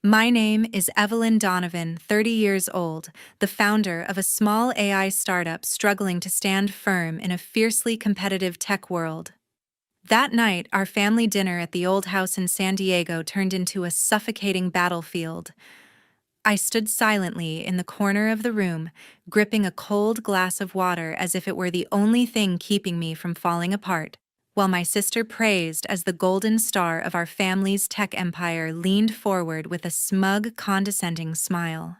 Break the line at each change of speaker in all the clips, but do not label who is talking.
My name is Evelyn Donovan, 30 years old, the founder of a small AI startup struggling to stand firm in a fiercely competitive tech world. That night, our family dinner at the old house in San Diego turned into a suffocating battlefield. I stood silently in the corner of the room, gripping a cold glass of water as if it were the only thing keeping me from falling apart, while my sister praised as the golden star of our family's tech empire leaned forward with a smug, condescending smile.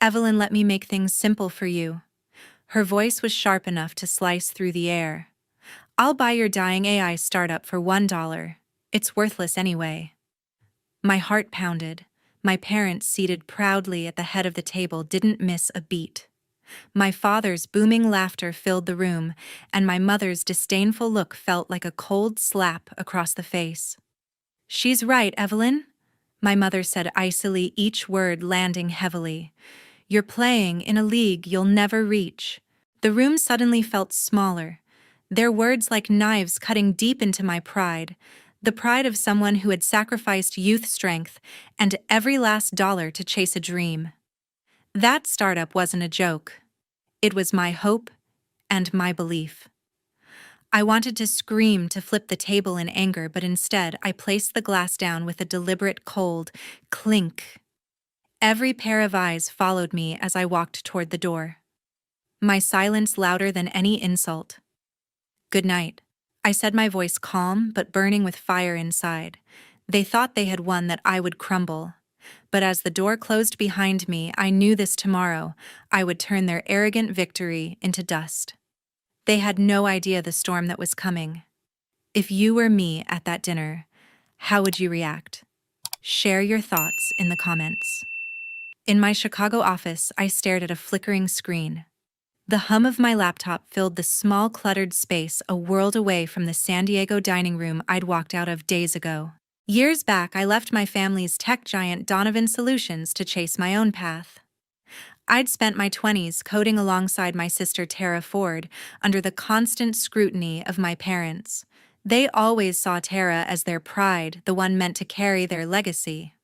Evelyn let me make things simple for you. Her voice was sharp enough to slice through the air. I'll buy your dying AI startup for $1. It's worthless anyway. My heart pounded. My parents, seated proudly at the head of the table, didn't miss a beat. My father's booming laughter filled the room, and my mother's disdainful look felt like a cold slap across the face. "She's right, Evelyn," my mother said icily, each word landing heavily. "You're playing in a league you'll never reach." The room suddenly felt smaller, their words like knives cutting deep into my pride, the pride of someone who had sacrificed youth strength and every last dollar to chase a dream. That startup wasn't a joke. It was my hope and my belief. I wanted to scream, to flip the table in anger, but instead I placed the glass down with a deliberate cold clink. Every pair of eyes followed me as I walked toward the door. My silence louder than any insult. "Good night," I said, my voice calm but burning with fire inside. They thought they had won, that I would crumble. But as the door closed behind me, I knew this tomorrow I would turn their arrogant victory into dust. They had no idea the storm that was coming. If you were me at that dinner, how would you react? Share your thoughts in the comments. In my Chicago office, I stared at a flickering screen. The hum of my laptop filled the small, cluttered space a world away from the San Diego dining room I'd walked out of days ago. Years back, I left my family's tech giant Donovan Solutions to chase my own path. I'd spent my 20s coding alongside my sister Tara Ford under the constant scrutiny of my parents. They always saw Tara as their pride, the one meant to carry their legacy.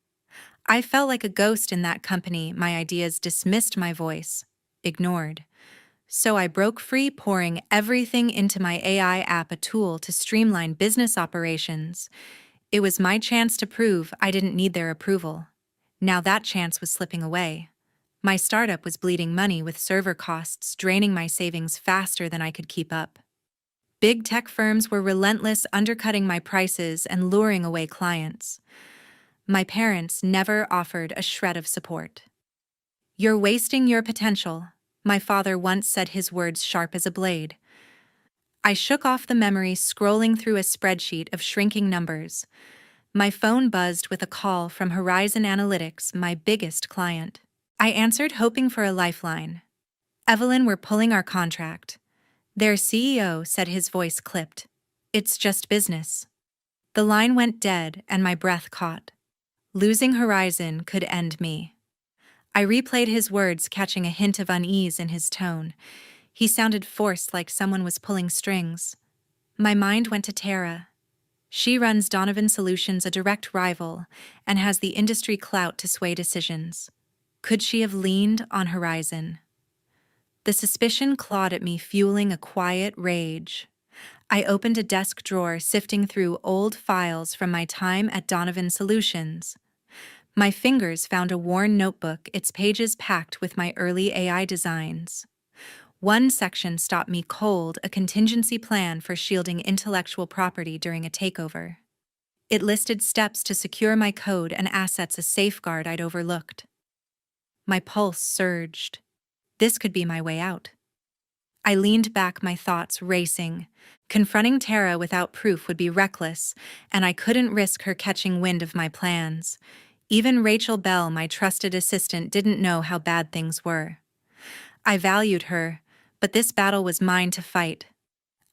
I felt like a ghost in that company. My ideas dismissed, my voice ignored. So I broke free, pouring everything into my AI app, a tool to streamline business operations. It was my chance to prove I didn't need their approval. Now that chance was slipping away. My startup was bleeding money, with server costs draining my savings faster than I could keep up. Big tech firms were relentless, undercutting my prices and luring away clients. My parents never offered a shred of support. "You're wasting your potential," my father once said, his words sharp as a blade. I shook off the memory, scrolling through a spreadsheet of shrinking numbers. My phone buzzed with a call from Horizon Analytics, my biggest client. I answered, hoping for a lifeline. "Evelyn, we're pulling our contract." Their CEO said, his voice clipped. "It's just business." The line went dead and my breath caught. Losing Horizon could end me. I replayed his words, catching a hint of unease in his tone. He sounded forced, like someone was pulling strings. My mind went to Tara. She runs Donovan Solutions, a direct rival, and has the industry clout to sway decisions. Could she have leaned on Horizon? The suspicion clawed at me, fueling a quiet rage. I opened a desk drawer, sifting through old files from my time at Donovan Solutions. My fingers found a worn notebook, its pages packed with my early AI designs. One section stopped me cold, a contingency plan for shielding intellectual property during a takeover. It listed steps to secure my code and assets, a safeguard I'd overlooked. My pulse surged. This could be my way out. I leaned back, my thoughts racing. Confronting Tara without proof would be reckless, and I couldn't risk her catching wind of my plans. Even Rachel Bell, my trusted assistant, didn't know how bad things were. I valued her, but this battle was mine to fight.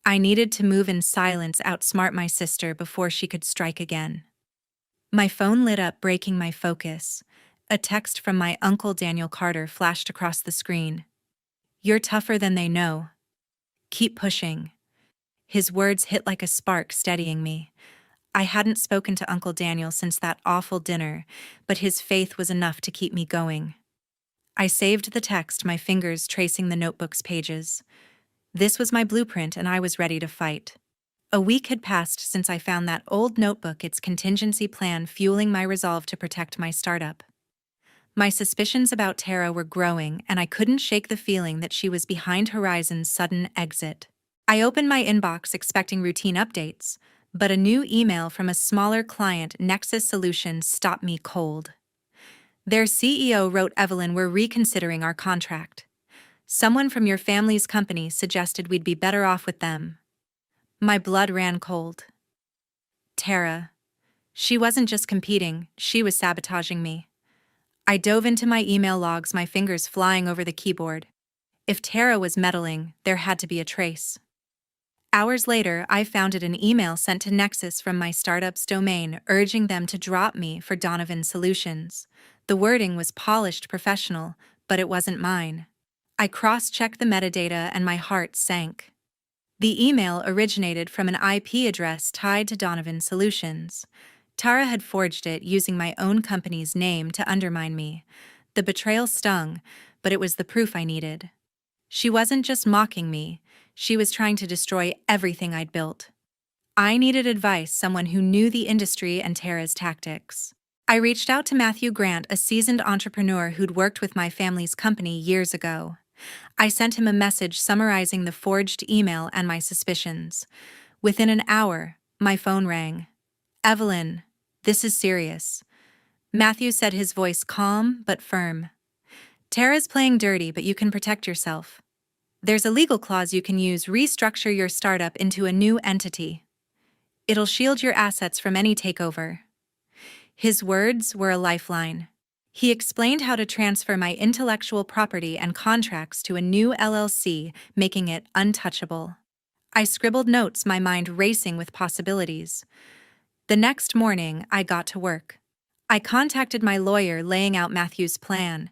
I needed to move in silence, outsmart my sister before she could strike again. My phone lit up, breaking my focus. A text from my uncle Daniel Carter flashed across the screen. "You're tougher than they know. Keep pushing." His words hit like a spark, steadying me. I hadn't spoken to Uncle Daniel since that awful dinner, but his faith was enough to keep me going. I saved the text, my fingers tracing the notebook's pages. This was my blueprint, and I was ready to fight. A week had passed since I found that old notebook, its contingency plan fueling my resolve to protect my startup. My suspicions about Tara were growing, and I couldn't shake the feeling that she was behind Horizon's sudden exit. I opened my inbox expecting routine updates, but a new email from a smaller client, Nexus Solutions, stopped me cold. Their CEO wrote, "Evelyn, we're reconsidering our contract. Someone from your family's company suggested we'd be better off with them." My blood ran cold. Tara. She wasn't just competing, she was sabotaging me. I dove into my email logs, my fingers flying over the keyboard. If Tara was meddling, there had to be a trace. Hours later, I found an email sent to Nexus from my startup's domain urging them to drop me for Donovan Solutions. The wording was polished professional, but it wasn't mine. I cross-checked the metadata and my heart sank. The email originated from an IP address tied to Donovan Solutions. Tara had forged it using my own company's name to undermine me. The betrayal stung, but it was the proof I needed. She wasn't just mocking me, she was trying to destroy everything I'd built. I needed advice, someone who knew the industry and Tara's tactics. I reached out to Matthew Grant, a seasoned entrepreneur who'd worked with my family's company years ago. I sent him a message summarizing the forged email and my suspicions. Within an hour, my phone rang. "Evelyn, this is serious." Matthew said, his voice calm but firm. "Tara's playing dirty, but you can protect yourself. There's a legal clause you can use: restructure your startup into a new entity. It'll shield your assets from any takeover." His words were a lifeline. He explained how to transfer my intellectual property and contracts to a new LLC, making it untouchable. I scribbled notes, my mind racing with possibilities. The next morning, I got to work. I contacted my lawyer, laying out Matthew's plan.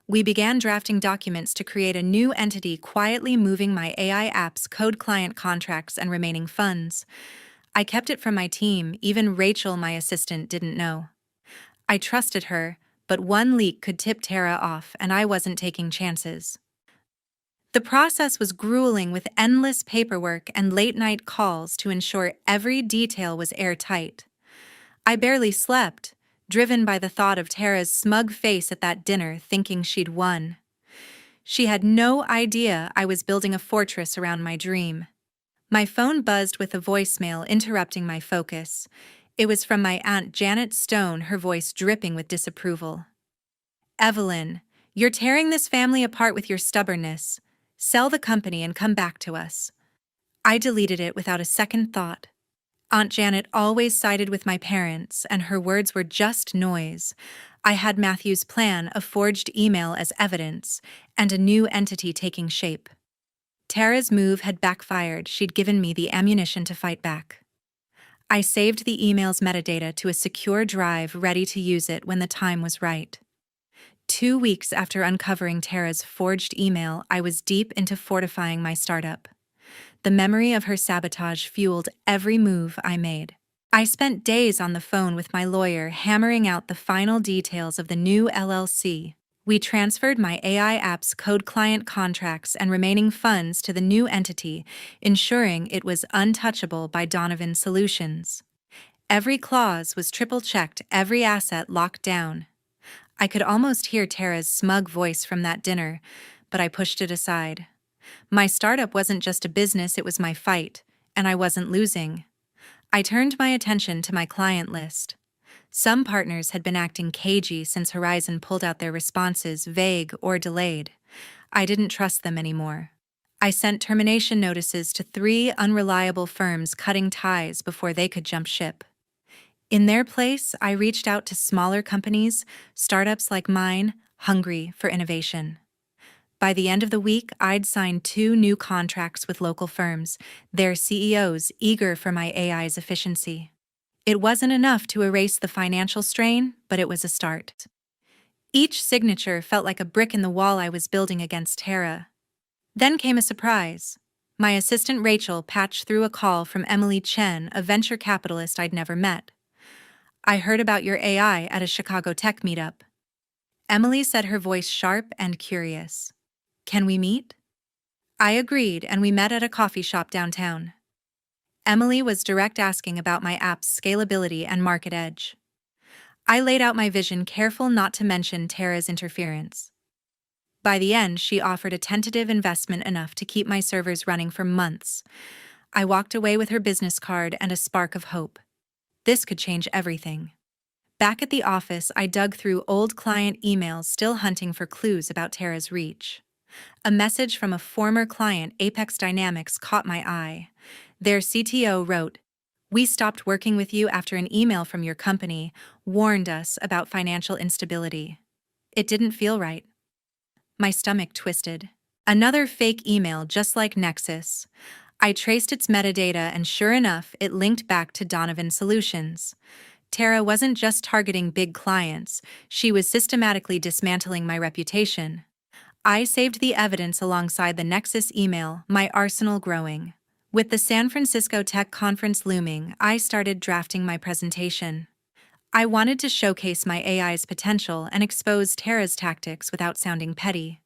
We began drafting documents to create a new entity, quietly moving my AI app's code, client contracts, and remaining funds. I kept it from my team. Even Rachel, my assistant, didn't know. I trusted her, but one leak could tip Tara off, and I wasn't taking chances. The process was grueling, with endless paperwork and late-night calls to ensure every detail was airtight. I barely slept, driven by the thought of Tara's smug face at that dinner, thinking she'd won. She had no idea I was building a fortress around my dream. My phone buzzed with a voicemail, interrupting my focus. It was from my Aunt Janet Stone, her voice dripping with disapproval. "Evelyn, you're tearing this family apart with your stubbornness. Sell the company and come back to us." I deleted it without a second thought. Aunt Janet always sided with my parents, and her words were just noise. I had Matthew's plan, a forged email as evidence, and a new entity taking shape. Tara's move had backfired. She'd given me the ammunition to fight back. I saved the email's metadata to a secure drive, ready to use it when the time was right. 2 weeks after uncovering Tara's forged email, I was deep into fortifying my startup. The memory of her sabotage fueled every move I made. I spent days on the phone with my lawyer, hammering out the final details of the new LLC. We transferred my AI app's code, client contracts, and remaining funds to the new entity, ensuring it was untouchable by Donovan Solutions. Every clause was triple-checked, every asset locked down. I could almost hear Tara's smug voice from that dinner, but I pushed it aside. My startup wasn't just a business, it was my fight, and I wasn't losing. I turned my attention to my client list. Some partners had been acting cagey since Horizon pulled out their responses, vague or delayed. I didn't trust them anymore. I sent termination notices to 3 unreliable firms, cutting ties before they could jump ship. In their place, I reached out to smaller companies, startups like mine, hungry for innovation. By the end of the week, I'd signed 2 new contracts with local firms, their CEOs eager for my AI's efficiency. It wasn't enough to erase the financial strain, but it was a start. Each signature felt like a brick in the wall I was building against Tara. Then came a surprise. My assistant Rachel patched through a call from Emily Chen, a venture capitalist I'd never met. I heard about your AI at a Chicago tech meetup. Emily said, her voice sharp and curious. Can we meet? I agreed, and we met at a coffee shop downtown. Emily was direct, asking about my app's scalability and market edge. I laid out my vision, careful not to mention Tara's interference. By the end, she offered a tentative investment enough to keep my servers running for months. I walked away with her business card and a spark of hope. This could change everything. Back at the office, I dug through old client emails, still hunting for clues about Tara's reach. A message from a former client, Apex Dynamics, caught my eye. Their CTO wrote, "We stopped working with you after an email from your company warned us about financial instability." It didn't feel right. My stomach twisted. Another fake email, just like Nexus. I traced its metadata, and sure enough, it linked back to Donovan Solutions. Tara wasn't just targeting big clients, she was systematically dismantling my reputation. I saved the evidence alongside the Nexus email, my arsenal growing. With the San Francisco Tech Conference looming, I started drafting my presentation. I wanted to showcase my AI's potential and expose Tara's tactics without sounding petty.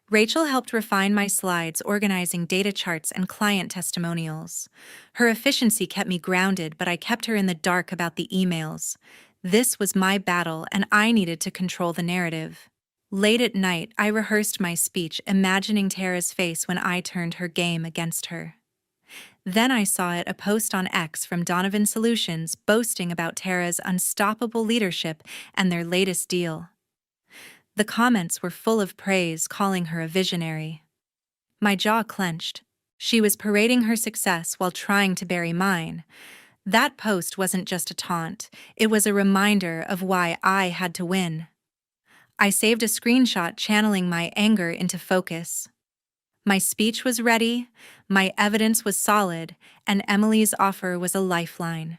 Rachel helped refine my slides, organizing data charts and client testimonials. Her efficiency kept me grounded, but I kept her in the dark about the emails. This was my battle, and I needed to control the narrative. Late at night, I rehearsed my speech, imagining Tara's face when I turned her game against her. Then I saw a post on X from Donovan Solutions boasting about Tara's unstoppable leadership and their latest deal. The comments were full of praise, calling her a visionary. My jaw clenched. She was parading her success while trying to bury mine. That post wasn't just a taunt, it was a reminder of why I had to win. I saved a screenshot, channeling my anger into focus. My speech was ready, my evidence was solid, and Emily's offer was a lifeline.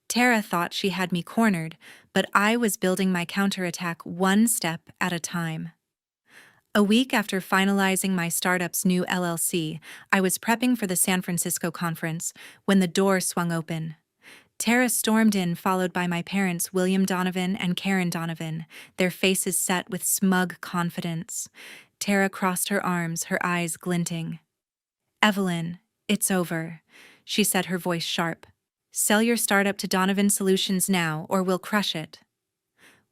Tara thought she had me cornered, but I was building my counterattack one step at a time. A week after finalizing my startup's new LLC, I was prepping for the San Francisco conference when the door swung open. Tara stormed in, followed by my parents, William Donovan and Karen Donovan, their faces set with smug confidence. Tara crossed her arms, her eyes glinting. "Evelyn, it's over," she said, her voice sharp. "Sell your startup to Donovan Solutions now, or we'll crush it."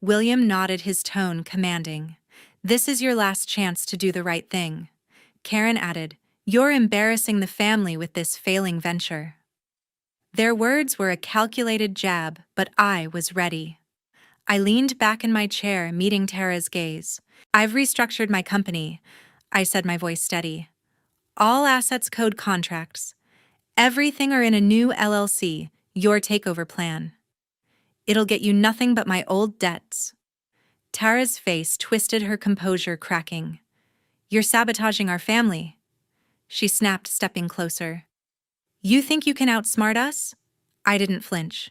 William nodded, his tone commanding. "This is your last chance to do the right thing." Karen added, "You're embarrassing the family with this failing venture." Their words were a calculated jab, but I was ready. I leaned back in my chair, meeting Tara's gaze. "I've restructured my company," I said, my voice steady. "All assets, code, contracts. Everything are in a new LLC, your takeover plan. It'll get you nothing but my old debts." Tara's face twisted, her composure cracking. "You're sabotaging our family," she snapped, stepping closer. "You think you can outsmart us?" I didn't flinch.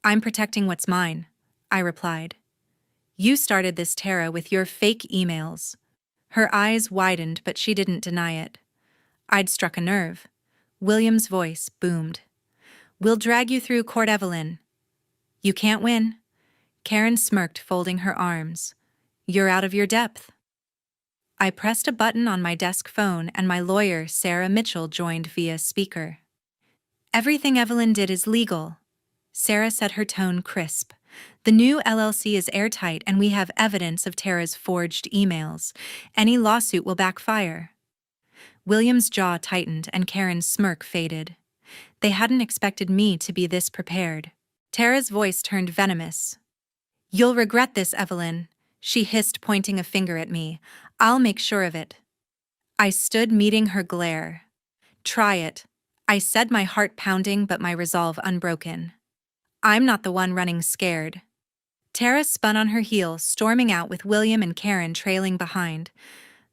"I'm protecting what's mine," I replied. "You started this, Tara, with your fake emails." Her eyes widened, but she didn't deny it. I'd struck a nerve. William's voice boomed. "We'll drag you through court, Evelyn." "You can't win." Karen smirked, folding her arms. "You're out of your depth." I pressed a button on my desk phone, and my lawyer, Sarah Mitchell, joined via speaker. "Everything Evelyn did is legal," Sarah said, her tone crisp. "The new LLC is airtight, and we have evidence of Tara's forged emails. Any lawsuit will backfire." William's jaw tightened, and Karen's smirk faded. They hadn't expected me to be this prepared. Tara's voice turned venomous. "You'll regret this, Evelyn," she hissed, pointing a finger at me. "I'll make sure of it." I stood, meeting her glare. "Try it," I said, my heart pounding but my resolve unbroken. "I'm not the one running scared." Tara spun on her heel, storming out with William and Karen trailing behind.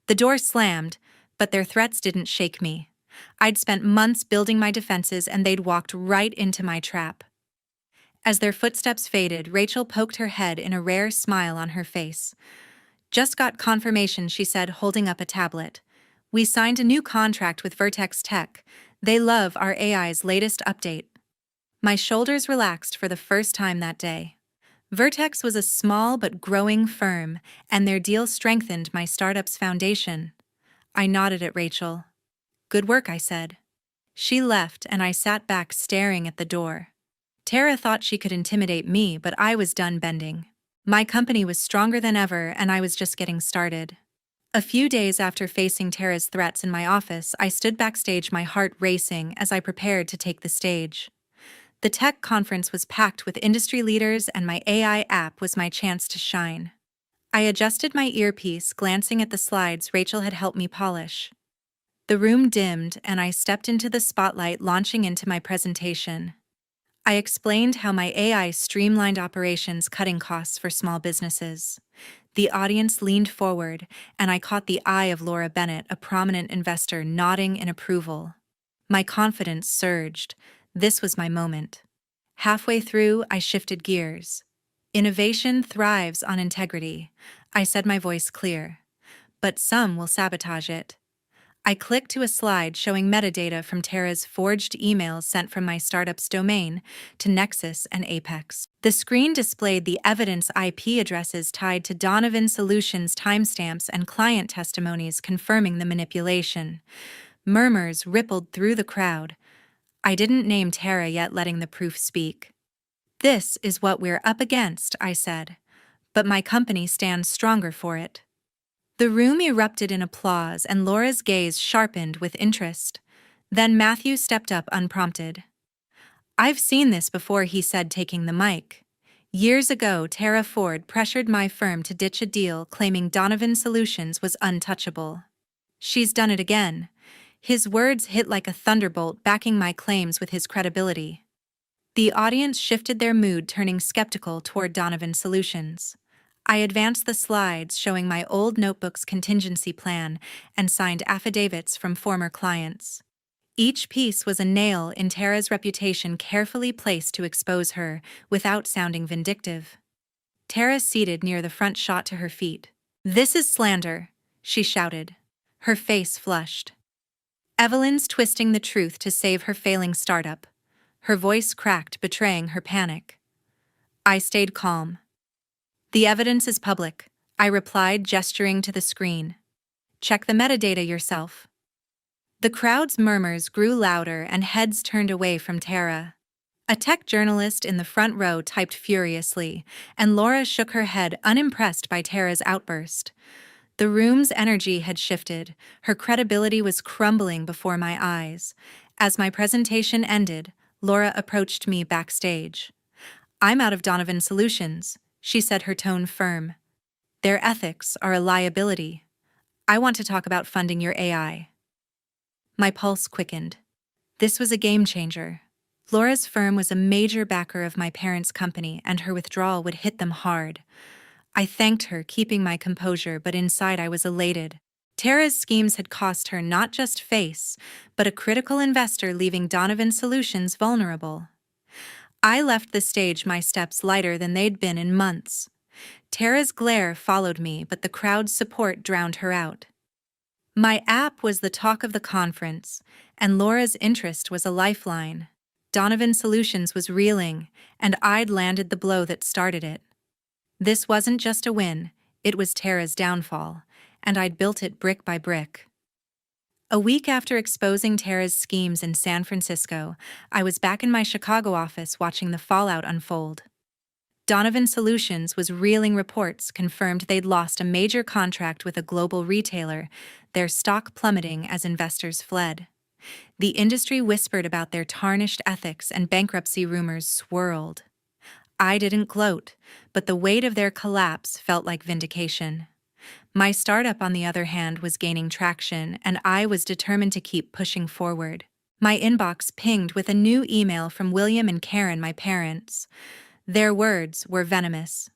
The door slammed, but their threats didn't shake me. I'd spent months building my defenses, and they'd walked right into my trap. As their footsteps faded, Rachel poked her head, in a rare smile on her face. "Just got confirmation," she said, holding up a tablet. We signed a new contract with Vertex Tech. They love our AI's latest update. My shoulders relaxed for the first time that day. Vertex was a small but growing firm, and their deal strengthened my startup's foundation. I nodded at Rachel. "Good work," I said. She left, and I sat back staring at the door. Tara thought she could intimidate me, but I was done bending. My company was stronger than ever, and I was just getting started. A few days after facing Tara's threats in my office, I stood backstage, my heart racing as I prepared to take the stage. The tech conference was packed with industry leaders, and my AI app was my chance to shine. I adjusted my earpiece, glancing at the slides Rachel had helped me polish. The room dimmed, and I stepped into the spotlight, launching into my presentation. I explained how my AI streamlined operations, cutting costs for small businesses. The audience leaned forward, and I caught the eye of Laura Bennett, a prominent investor, nodding in approval. My confidence surged. This was my moment. Halfway through, I shifted gears. "Innovation thrives on integrity," I said, my voice clear. "But some will sabotage it." I clicked to a slide showing metadata from Tara's forged emails sent from my startup's domain to Nexus and Apex. The screen displayed the evidence: IP addresses tied to Donovan Solutions, timestamps, and client testimonies confirming the manipulation. Murmurs rippled through the crowd. I didn't name Tara yet, letting the proof speak. "This is what we're up against," I said, "but my company stands stronger for it." The room erupted in applause, and Laura's gaze sharpened with interest. Then Matthew stepped up unprompted. "I've seen this before," he said, taking the mic. "Years ago, Tara Ford pressured my firm to ditch a deal, claiming Donovan Solutions was untouchable. She's done it again." His words hit like a thunderbolt, backing my claims with his credibility. The audience shifted their mood, turning skeptical toward Donovan Solutions. I advanced the slides showing my old notebook's contingency plan and signed affidavits from former clients. Each piece was a nail in Tara's reputation, carefully placed to expose her without sounding vindictive. Tara, seated near the front, shot to her feet. "This is slander," she shouted. Her face flushed. "Evelyn's twisting the truth to save her failing startup." Her voice cracked, betraying her panic. I stayed calm. "The evidence is public," I replied, gesturing to the screen. "Check the metadata yourself." The crowd's murmurs grew louder, and heads turned away from Tara. A tech journalist in the front row typed furiously, and Laura shook her head, unimpressed by Tara's outburst. The room's energy had shifted. Her credibility was crumbling before my eyes. As my presentation ended, Laura approached me backstage. "I'm out of Donovan Solutions," she said, her tone firm. "Their ethics are a liability. I want to talk about funding your AI." My pulse quickened. This was a game changer. Laura's firm was a major backer of my parents' company, and her withdrawal would hit them hard. I thanked her, keeping my composure, but inside I was elated. Tara's schemes had cost her not just face, but a critical investor, leaving Donovan Solutions vulnerable. I left the stage, my steps lighter than they'd been in months. Tara's glare followed me, but the crowd's support drowned her out. My app was the talk of the conference, and Laura's interest was a lifeline. Donovan Solutions was reeling, and I'd landed the blow that started it. This wasn't just a win, it was Tara's downfall, and I'd built it brick by brick. A week after exposing Tara's schemes in San Francisco, I was back in my Chicago office watching the fallout unfold. Donovan Solutions was reeling. Reports confirmed they'd lost a major contract with a global retailer, their stock plummeting as investors fled. The industry whispered about their tarnished ethics, and bankruptcy rumors swirled. I didn't gloat, but the weight of their collapse felt like vindication. My startup, on the other hand, was gaining traction, and I was determined to keep pushing forward. My inbox pinged with a new email from William and Karen, my parents. Their words were venomous.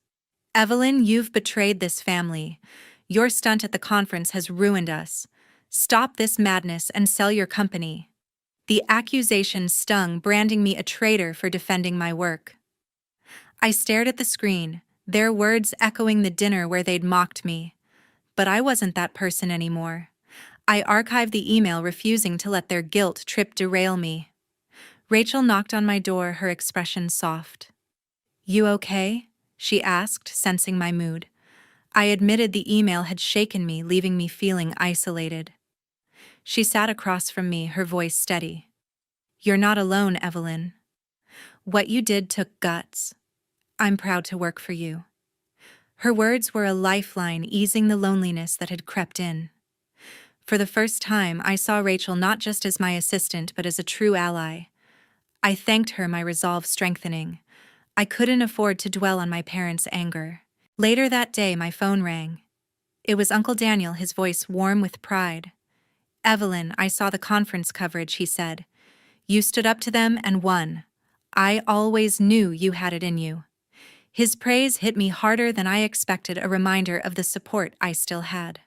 "Evelyn, you've betrayed this family. Your stunt at the conference has ruined us. Stop this madness and sell your company." The accusation stung, branding me a traitor for defending my work. I stared at the screen, their words echoing the dinner where they'd mocked me. But I wasn't that person anymore. I archived the email, refusing to let their guilt trip derail me. Rachel knocked on my door, her expression soft. "You okay?" she asked, sensing my mood. I admitted the email had shaken me, leaving me feeling isolated. She sat across from me, her voice steady. "You're not alone, Evelyn. What you did took guts. I'm proud to work for you." Her words were a lifeline, easing the loneliness that had crept in. For the first time, I saw Rachel not just as my assistant but as a true ally. I thanked her, my resolve strengthening. I couldn't afford to dwell on my parents' anger. Later that day, my phone rang. It was Uncle Daniel, his voice warm with pride. "Evelyn, I saw the conference coverage," he said. "You stood up to them and won. I always knew you had it in you." His praise hit me harder than I expected, a reminder of the support I still had.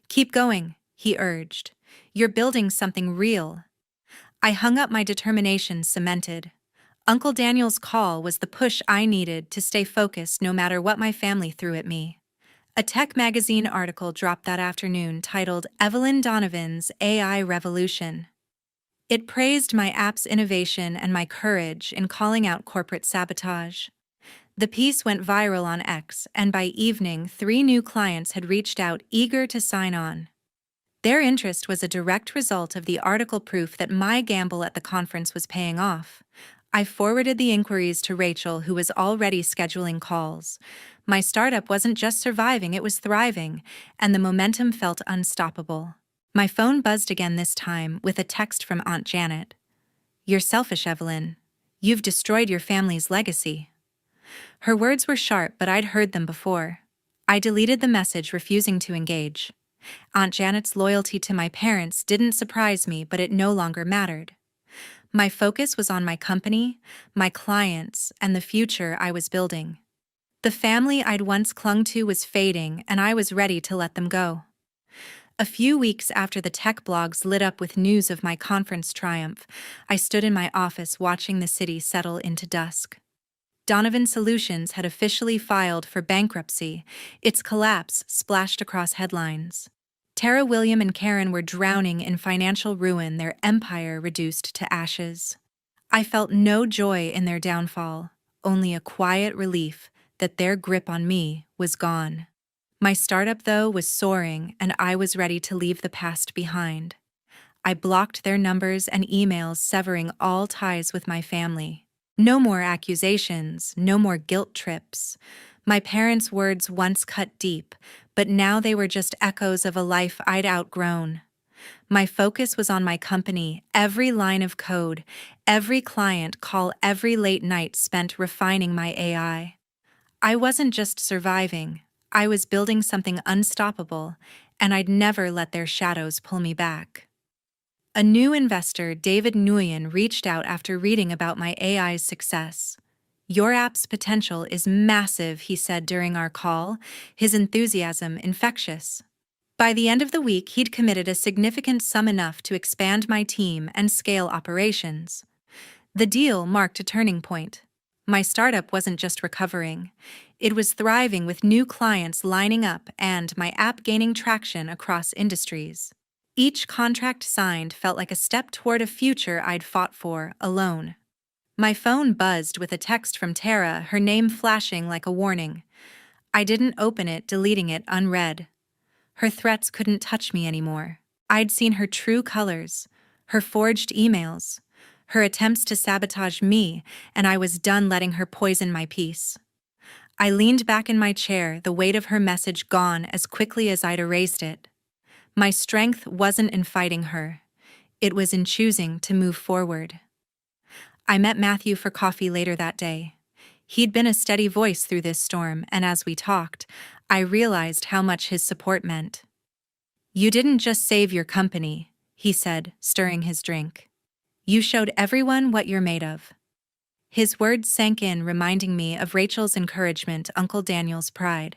"Keep going," he urged. "You're building something real." I hung up, my determination cemented. Uncle Daniel's call was the push I needed to stay focused no matter what my family threw at me. A tech magazine article dropped that afternoon titled "Evelyn Donovan's AI Revolution." It praised my app's innovation and my courage in calling out corporate sabotage. The piece went viral on X, and by evening, 3 new clients had reached out, eager to sign on. Their interest was a direct result of the article, proof that my gamble at the conference was paying off. I forwarded the inquiries to Rachel, who was already scheduling calls. My startup wasn't just surviving, it was thriving, and the momentum felt unstoppable. My phone buzzed again, this time with a text from Aunt Janet. "You're selfish, Evelyn. You've destroyed your family's legacy." Her words were sharp, but I'd heard them before. I deleted the message, refusing to engage. Aunt Janet's loyalty to my parents didn't surprise me, but it no longer mattered. My focus was on my company, my clients, and the future I was building. The family I'd once clung to was fading, and I was ready to let them go. A few weeks after the tech blogs lit up with news of my conference triumph, I stood in my office watching the city settle into dusk. Donovan Solutions had officially filed for bankruptcy. Its collapse splashed across headlines. Tara, William, and Karen were drowning in financial ruin, their empire reduced to ashes. I felt no joy in their downfall, only a quiet relief that their grip on me was gone. My startup, though, was soaring, and I was ready to leave the past behind. I blocked their numbers and emails, severing all ties with my family. No more accusations, no more guilt trips. My parents' words once cut deep, but now they were just echoes of a life I'd outgrown. My focus was on my company, every line of code, every client call, every late night spent refining my AI. I wasn't just surviving, I was building something unstoppable, and I'd never let their shadows pull me back. A new investor, David Nguyen, reached out after reading about my AI's success. "Your app's potential is massive," he said during our call, his enthusiasm infectious. By the end of the week, he'd committed a significant sum, enough to expand my team and scale operations. The deal marked a turning point. My startup wasn't just recovering. It was thriving, with new clients lining up and my app gaining traction across industries. Each contract signed felt like a step toward a future I'd fought for alone. My phone buzzed with a text from Tara, her name flashing like a warning. I didn't open it, deleting it unread. Her threats couldn't touch me anymore. I'd seen her true colors, her forged emails, her attempts to sabotage me, and I was done letting her poison my peace. I leaned back in my chair, the weight of her message gone as quickly as I'd erased it. My strength wasn't in fighting her. It was in choosing to move forward. I met Matthew for coffee later that day. He'd been a steady voice through this storm, and as we talked, I realized how much his support meant. "You didn't just save your company," he said, stirring his drink. "You showed everyone what you're made of." His words sank in, reminding me of Rachel's encouragement, Uncle Daniel's pride.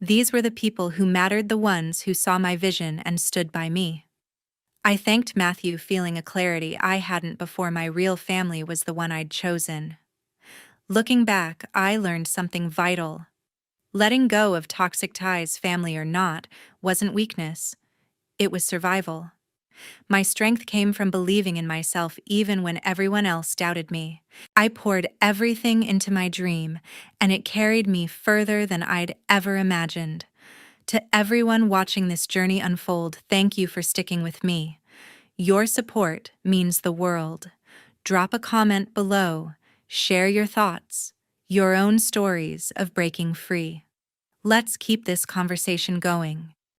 These were the people who mattered, the ones who saw my vision and stood by me. I thanked Matthew, feeling a clarity I hadn't before. My real family was the one I'd chosen. Looking back, I learned something vital. Letting go of toxic ties, family or not, wasn't weakness. It was survival. My strength came from believing in myself even when everyone else doubted me. I poured everything into my dream, and it carried me further than I'd ever imagined. To everyone watching this journey unfold, thank you for sticking with me. Your support means the world. Drop a comment below, share your thoughts, your own stories of breaking free. Let's keep this conversation going.